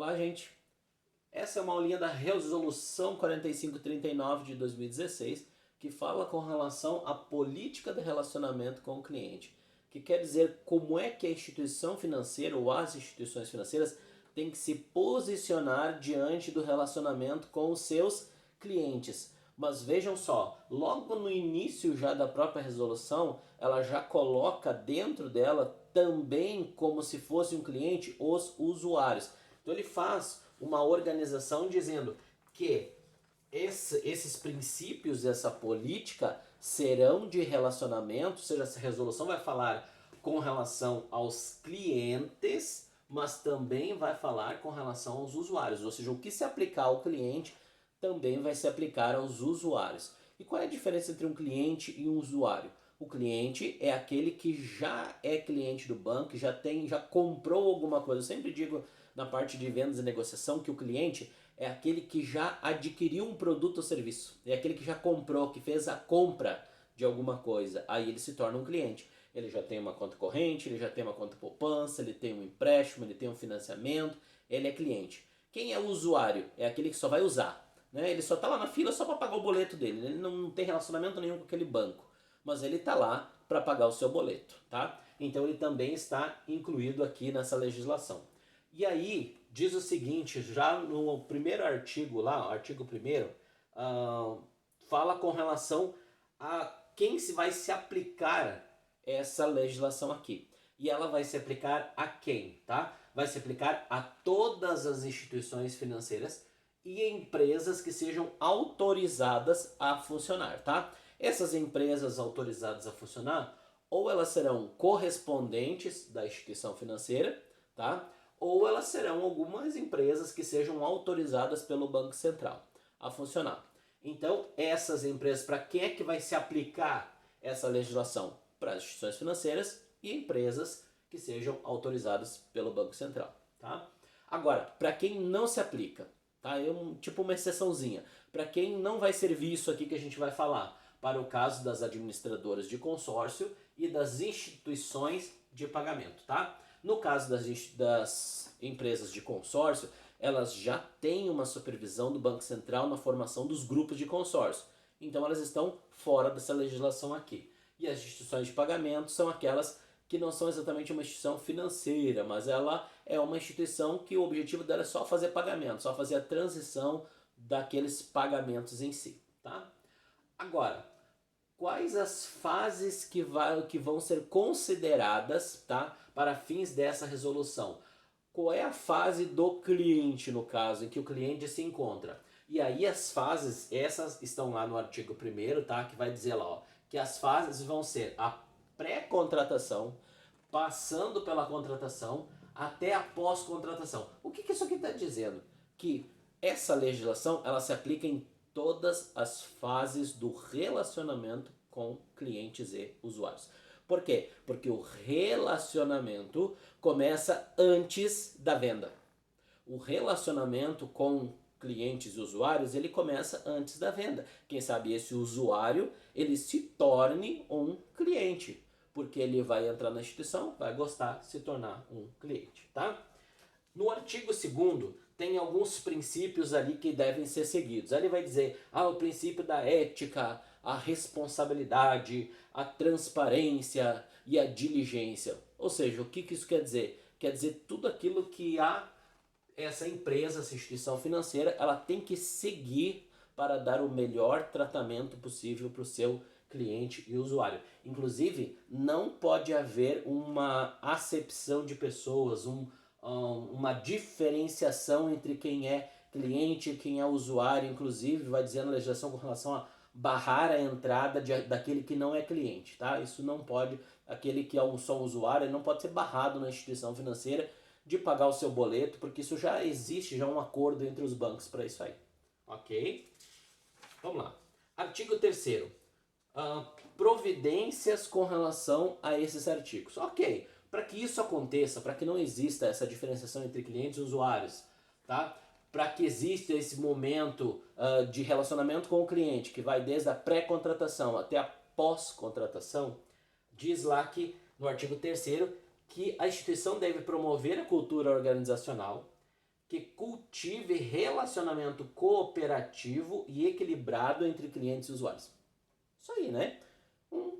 Olá, gente. Essa é uma aulinha da Resolução 4539 de 2016, que fala com relação à política de relacionamento com o cliente, que quer dizer como é que a instituição financeira ou as instituições financeiras têm que se posicionar diante do relacionamento com os seus clientes. Mas vejam só, logo no início já da própria resolução, ela já coloca dentro dela também como se fosse um cliente os usuários. Então ele faz uma organização dizendo que esses princípios, essa política serão de relacionamento, ou seja, essa resolução vai falar com relação aos clientes, mas também vai falar com relação aos usuários, ou seja, o que se aplicar ao cliente também vai se aplicar aos usuários. E qual é a diferença entre um cliente e um usuário? O cliente é aquele que já é cliente do banco, já comprou alguma coisa. Eu sempre digo na parte de vendas e negociação que o cliente é aquele que já adquiriu um produto ou serviço. É aquele que já comprou, que fez a compra de alguma coisa. Aí ele se torna um cliente. Ele já tem uma conta corrente, ele já tem uma conta poupança, ele tem um empréstimo, ele tem um financiamento, ele é cliente. Quem é o usuário? É aquele que só vai usar. Né? Ele só está lá na fila só para pagar o boleto dele. Ele não tem relacionamento nenhum com aquele banco. Mas ele está lá para pagar o seu boleto. Tá? Então ele também está incluído aqui nessa legislação. E aí, diz o seguinte, já no primeiro artigo lá, artigo 1º, fala com relação a quem se vai se aplicar essa legislação aqui. E ela vai se aplicar a quem, tá? Vai se aplicar a todas as instituições financeiras e empresas que sejam autorizadas a funcionar, tá? Essas empresas autorizadas a funcionar, ou elas serão correspondentes da instituição financeira, tá? Ou elas serão algumas empresas que sejam autorizadas pelo Banco Central a funcionar. Então, essas empresas, para quem é que vai se aplicar essa legislação? Para as instituições financeiras e empresas que sejam autorizadas pelo Banco Central. Tá? Agora, para quem não se aplica, tá? Tipo uma exceçãozinha. Para quem não vai servir isso aqui que a gente vai falar, para o caso das administradoras de consórcio e das instituições de pagamento. Tá? No caso das empresas de consórcio, elas já têm uma supervisão do Banco Central na formação dos grupos de consórcio. Então elas estão fora dessa legislação aqui. E as instituições de pagamento são aquelas que não são exatamente uma instituição financeira, mas ela é uma instituição que o objetivo dela é só fazer pagamento, só fazer a transição daqueles pagamentos em si. Tá? Agora, quais as fases que vão ser consideradas, tá, para fins dessa resolução? Qual é a fase do cliente, no caso, em que o cliente se encontra? E aí as fases, essas estão lá no artigo 1º, tá, que vai dizer lá, ó, que as fases vão ser a pré-contratação, passando pela contratação, até a pós-contratação. O que isso aqui está dizendo? Que essa legislação ela se aplica em todas as fases do relacionamento com clientes e usuários. Por quê? Porque o relacionamento começa antes da venda. O relacionamento com clientes e usuários, ele começa antes da venda. Quem sabe esse usuário, ele se torne um cliente, porque ele vai entrar na instituição, vai gostar de se tornar um cliente, tá? No artigo 2º, tem alguns princípios ali que devem ser seguidos. Ali vai dizer, o princípio da ética, a responsabilidade, a transparência e a diligência. Ou seja, o que isso quer dizer? Quer dizer tudo aquilo que essa empresa, essa instituição financeira, ela tem que seguir para dar o melhor tratamento possível para o seu cliente e usuário. Inclusive, não pode haver uma acepção de pessoas, uma diferenciação entre quem é cliente e quem é usuário. Inclusive, vai dizer na legislação com relação a barrar a entrada daquele que não é cliente. Tá? Isso não pode, aquele que é só um usuário, ele não pode ser barrado na instituição financeira de pagar o seu boleto, porque isso já existe, já um acordo entre os bancos para isso aí. Ok? Vamos lá. Artigo 3º. Providências com relação a esses artigos. Ok, para que isso aconteça, para que não exista essa diferenciação entre clientes e usuários, tá? Para que exista esse momento de relacionamento com o cliente, que vai desde a pré-contratação até a pós-contratação, diz lá que, no artigo 3º, que a instituição deve promover a cultura organizacional, que cultive relacionamento cooperativo e equilibrado entre clientes e usuários. Isso aí, né? Um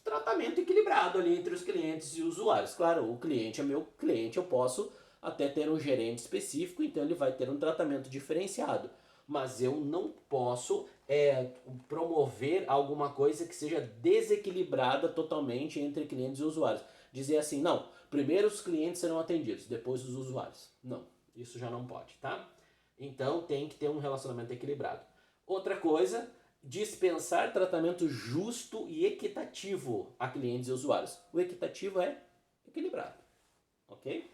tratamento equilibrado ali entre os clientes e usuários. Claro, o cliente é meu cliente, eu posso até ter um gerente específico, então ele vai ter um tratamento diferenciado. Mas eu não posso promover alguma coisa que seja desequilibrada totalmente entre clientes e usuários. Dizer assim, não, primeiro os clientes serão atendidos, depois os usuários. Não, isso já não pode, tá? Então tem que ter um relacionamento equilibrado. Outra coisa, dispensar tratamento justo e equitativo a clientes e usuários. O equitativo é equilibrado, ok?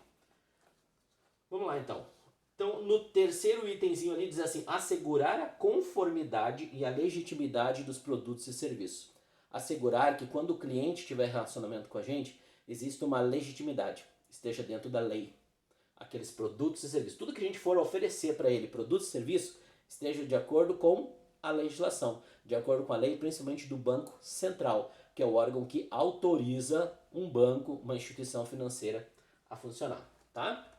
Vamos lá então. Então, no terceiro itemzinho ali diz assim, assegurar a conformidade e a legitimidade dos produtos e serviços. Assegurar que quando o cliente tiver relacionamento com a gente, exista uma legitimidade, esteja dentro da lei. Aqueles produtos e serviços, tudo que a gente for oferecer para ele, produtos e serviços, esteja de acordo com a legislação, de acordo com a lei, principalmente do Banco Central, que é o órgão que autoriza um banco, uma instituição financeira a funcionar, tá?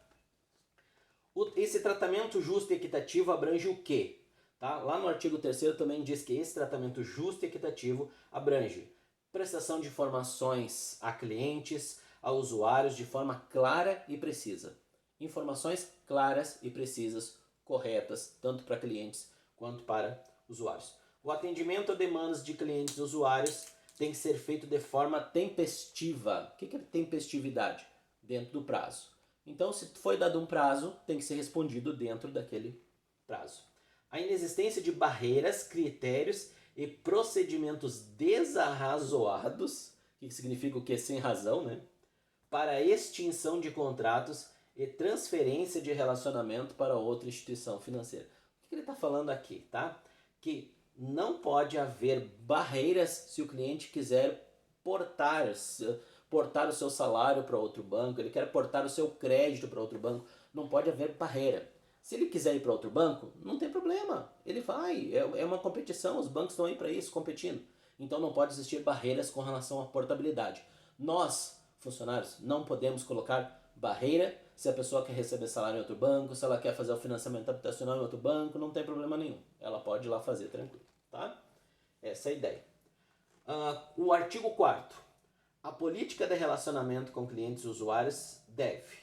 Esse tratamento justo e equitativo abrange o quê? Tá? Lá no artigo 3º também diz que esse tratamento justo e equitativo abrange prestação de informações a clientes, a usuários de forma clara e precisa. Informações claras e precisas, corretas, tanto para clientes quanto para usuários. O atendimento a demandas de clientes e usuários tem que ser feito de forma tempestiva. O que é tempestividade? Dentro do prazo. Então, se foi dado um prazo, tem que ser respondido dentro daquele prazo. A inexistência de barreiras, critérios e procedimentos desarrazoados, que significa o que? Sem razão, né? Para a extinção de contratos e transferência de relacionamento para outra instituição financeira. O que ele está falando aqui, tá? Que não pode haver barreiras se o cliente quiser portar o seu salário para outro banco, ele quer portar o seu crédito para outro banco, não pode haver barreira. Se ele quiser ir para outro banco, não tem problema, ele vai, é uma competição, os bancos estão aí para isso, competindo. Então não pode existir barreiras com relação à portabilidade. Nós, funcionários, não podemos colocar barreira se a pessoa quer receber salário em outro banco, se ela quer fazer o financiamento habitacional em outro banco, não tem problema nenhum. Ela pode ir lá fazer tranquilo, tá? Essa é a ideia. O artigo 4º. A política de relacionamento com clientes e usuários deve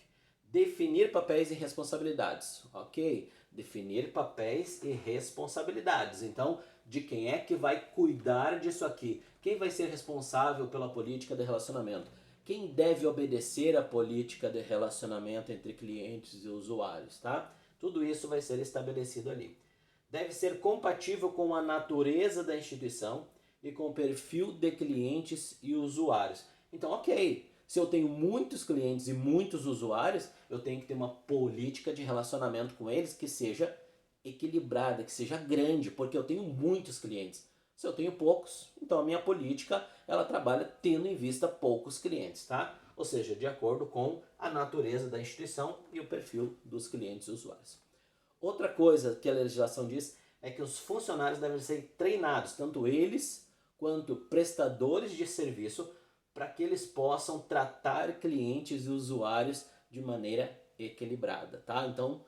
definir papéis e responsabilidades, ok? Definir papéis e responsabilidades. Então, de quem é que vai cuidar disso aqui? Quem vai ser responsável pela política de relacionamento? Quem deve obedecer à política de relacionamento entre clientes e usuários, tá? Tudo isso vai ser estabelecido ali. Deve ser compatível com a natureza da instituição e com o perfil de clientes e usuários. Então, ok, se eu tenho muitos clientes e muitos usuários, eu tenho que ter uma política de relacionamento com eles que seja equilibrada, que seja grande, porque eu tenho muitos clientes. Se eu tenho poucos, então a minha política ela trabalha tendo em vista poucos clientes, tá? Ou seja, de acordo com a natureza da instituição e o perfil dos clientes e usuários. Outra coisa que a legislação diz é que os funcionários devem ser treinados, tanto eles quanto prestadores de serviço, para que eles possam tratar clientes e usuários de maneira equilibrada, tá? Então,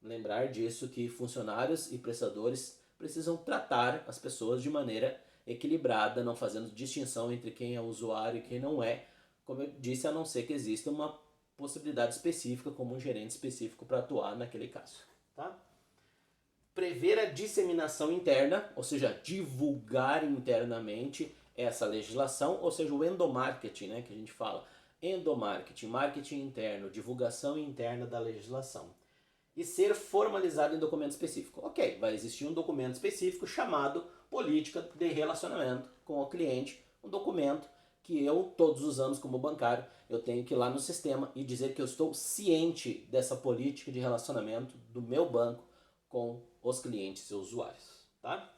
lembrar disso que funcionários e prestadores precisam tratar as pessoas de maneira equilibrada, não fazendo distinção entre quem é usuário e quem não é, como eu disse, a não ser que exista uma possibilidade específica, como um gerente específico para atuar naquele caso, tá? Prever a disseminação interna, ou seja, divulgar internamente essa legislação, ou seja, o endomarketing, né, que a gente fala. Endomarketing, marketing interno, divulgação interna da legislação. E ser formalizado em documento específico. Ok, vai existir um documento específico chamado Política de Relacionamento com o Cliente, um documento que eu, todos os anos como bancário, eu tenho que ir lá no sistema e dizer que eu estou ciente dessa política de relacionamento do meu banco com os clientes e usuários, tá?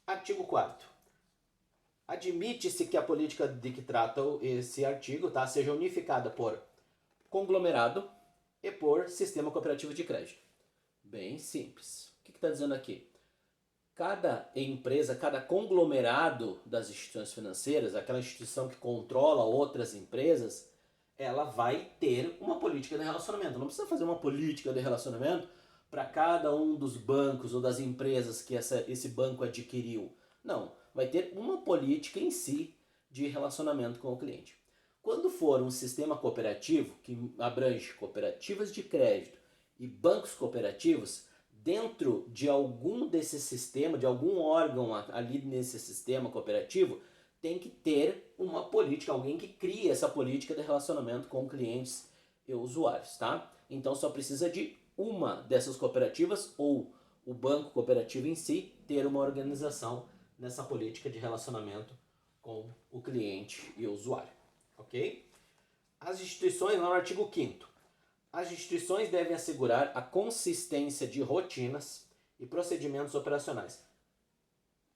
Artigo 4º. Admite-se que a política de que trata esse artigo, tá, seja unificada por conglomerado e por sistema cooperativo de crédito. Bem simples. O que está dizendo aqui? Cada empresa, cada conglomerado das instituições financeiras, aquela instituição que controla outras empresas, ela vai ter uma política de relacionamento. Não precisa fazer uma política de relacionamento para cada um dos bancos ou das empresas que esse banco adquiriu. Não, vai ter uma política em si de relacionamento com o cliente. Quando for um sistema cooperativo, que abrange cooperativas de crédito e bancos cooperativos, dentro de algum desse sistema, de algum órgão ali nesse sistema cooperativo, tem que ter uma política, alguém que crie essa política de relacionamento com clientes e usuários, tá? Então só precisa de uma dessas cooperativas ou o banco cooperativo em si ter uma organização nessa política de relacionamento com o cliente e o usuário, ok? As instituições, no artigo 5º, as instituições devem assegurar a consistência de rotinas e procedimentos operacionais.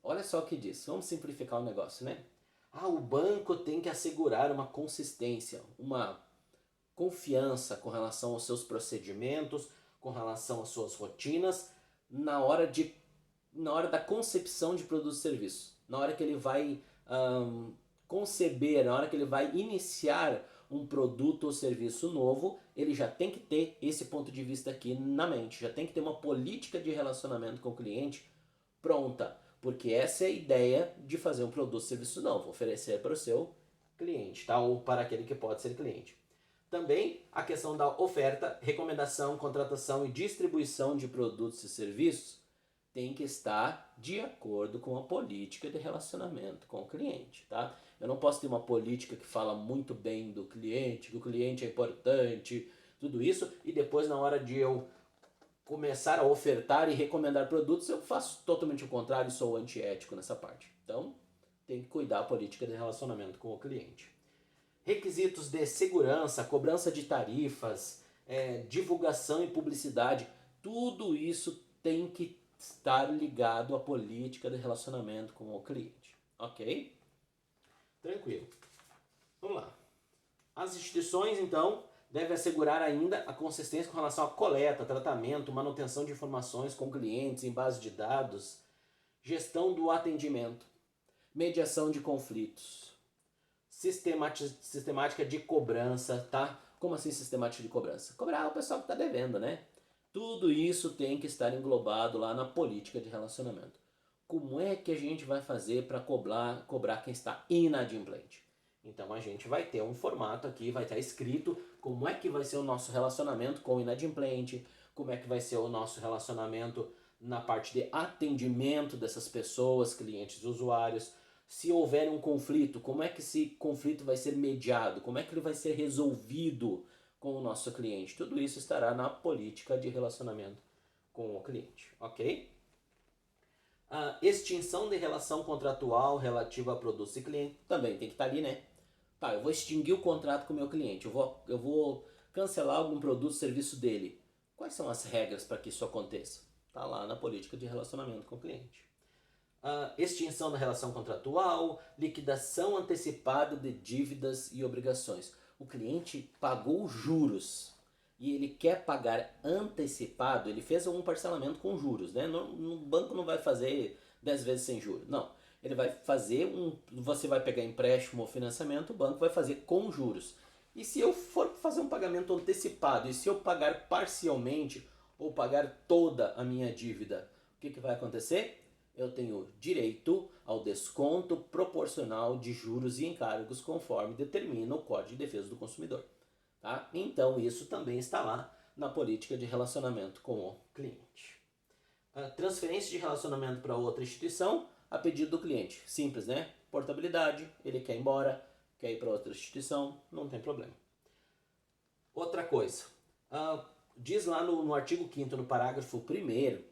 Olha só o que diz, vamos simplificar o negócio, né? O banco tem que assegurar uma consistência, uma confiança com relação aos seus procedimentos, com relação às suas rotinas, na hora da concepção de produtos e serviços, na hora que ele vai conceber, na hora que ele vai iniciar um produto ou serviço novo, ele já tem que ter esse ponto de vista aqui na mente, já tem que ter uma política de relacionamento com o cliente pronta, porque essa é a ideia de fazer um produto ou serviço novo, oferecer para o seu cliente, tá? Ou para aquele que pode ser cliente. Também a questão da oferta, recomendação, contratação e distribuição de produtos e serviços tem que estar de acordo com a política de relacionamento com o cliente, tá? Eu não posso ter uma política que fala muito bem do cliente, que o cliente é importante, tudo isso, e depois na hora de eu começar a ofertar e recomendar produtos, eu faço totalmente o contrário e sou antiético nessa parte. Então, tem que cuidar da política de relacionamento com o cliente. Requisitos de segurança, cobrança de tarifas, divulgação e publicidade, tudo isso tem que estar ligado à política de relacionamento com o cliente, ok? Tranquilo. Vamos lá. As instituições, então, devem assegurar ainda a consistência com relação à coleta, tratamento, manutenção de informações com clientes em base de dados, gestão do atendimento, mediação de conflitos, sistemática de cobrança, tá? Como assim sistemática de cobrança? Cobrar o pessoal que está devendo, né? Tudo isso tem que estar englobado lá na política de relacionamento. Como é que a gente vai fazer para cobrar quem está inadimplente? Então a gente vai ter um formato aqui, vai estar escrito como é que vai ser o nosso relacionamento com o inadimplente, como é que vai ser o nosso relacionamento na parte de atendimento dessas pessoas, clientes e usuários. Se houver um conflito, como é que esse conflito vai ser mediado? Como é que ele vai ser resolvido com o nosso cliente? Tudo isso estará na política de relacionamento com o cliente, ok? A extinção de relação contratual relativa a produtos e cliente também tem que estar ali, né? Tá, eu vou extinguir o contrato com o meu cliente, eu vou cancelar algum produto ou serviço dele. Quais são as regras para que isso aconteça? Tá lá na política de relacionamento com o cliente. Extinção da relação contratual, liquidação antecipada de dívidas e obrigações. O cliente pagou juros e ele quer pagar antecipado, ele fez um parcelamento com juros, né? No banco não vai fazer 10 vezes sem juros, não. Ele vai fazer você vai pegar empréstimo ou financiamento, o banco vai fazer com juros. E se eu for fazer um pagamento antecipado, e se eu pagar parcialmente ou pagar toda a minha dívida, o que vai acontecer? Eu tenho direito ao desconto proporcional de juros e encargos conforme determina o Código de Defesa do Consumidor. Tá? Então isso também está lá na política de relacionamento com o cliente. A transferência de relacionamento para outra instituição a pedido do cliente. Simples, né? Portabilidade, ele quer ir embora, quer ir para outra instituição, não tem problema. Outra coisa, diz lá no artigo 5º, no parágrafo 1º,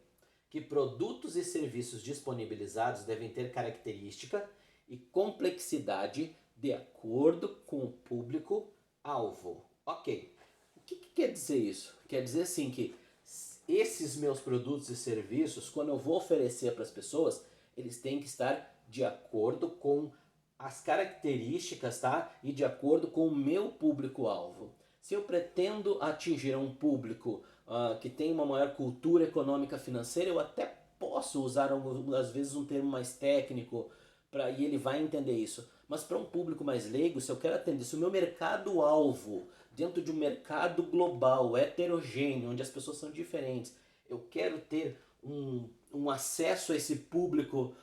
que produtos e serviços disponibilizados devem ter característica e complexidade de acordo com o público-alvo. Ok. O que quer dizer isso? Quer dizer assim que esses meus produtos e serviços, quando eu vou oferecer para as pessoas, eles têm que estar de acordo com as características, tá? E de acordo com o meu público-alvo. Se eu pretendo atingir um público que tem uma maior cultura econômica financeira, eu até posso usar às vezes um termo mais técnico, e ele vai entender isso. Mas para um público mais leigo, se eu quero atender, se o meu mercado-alvo, dentro de um mercado global, heterogêneo, onde as pessoas são diferentes, eu quero ter um acesso a esse público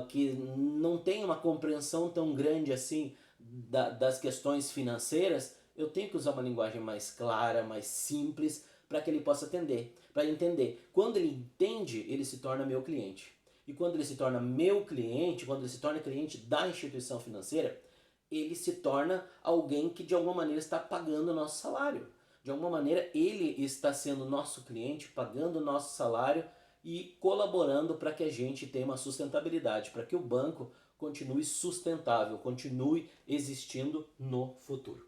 que não tem uma compreensão tão grande assim das questões financeiras, eu tenho que usar uma linguagem mais clara, mais simples, para que ele possa atender, para entender. Quando ele entende, ele se torna meu cliente. E quando ele se torna meu cliente, quando ele se torna cliente da instituição financeira, ele se torna alguém que de alguma maneira está pagando o nosso salário. De alguma maneira ele está sendo nosso cliente, pagando o nosso salário e colaborando para que a gente tenha uma sustentabilidade, para que o banco continue sustentável, continue existindo no futuro.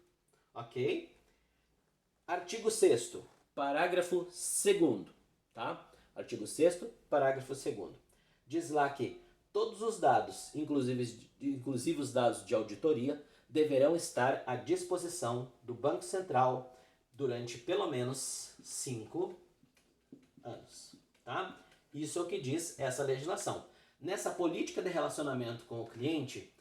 Ok? Artigo 6º, parágrafo 2º, tá? Artigo 6º, parágrafo 2º. Diz lá que todos os dados, inclusive os dados de auditoria, deverão estar à disposição do Banco Central durante pelo menos 5 anos, tá? Isso é o que diz essa legislação. Nessa política de relacionamento com o cliente,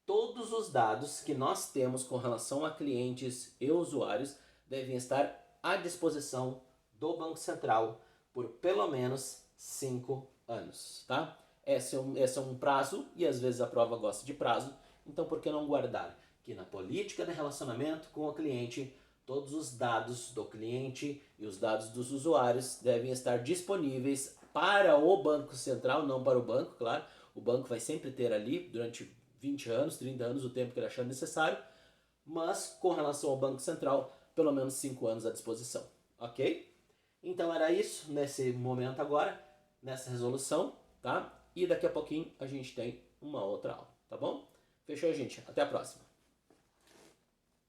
todos os dados que nós temos com relação a clientes e usuários devem estar à disposição do Banco Central por pelo menos 5 anos, tá? Esse é um prazo e às vezes a prova gosta de prazo, então por que não guardar que na política de relacionamento com o cliente todos os dados do cliente e os dados dos usuários devem estar disponíveis para o Banco Central, não para o banco, claro. O banco vai sempre ter ali durante 20 anos, 30 anos, o tempo que ele achar necessário, mas com relação ao Banco Central, pelo menos 5 anos à disposição, ok? Então era isso nesse momento agora, nessa resolução, tá? E daqui a pouquinho a gente tem uma outra aula, tá bom? Fechou, gente? Até a próxima.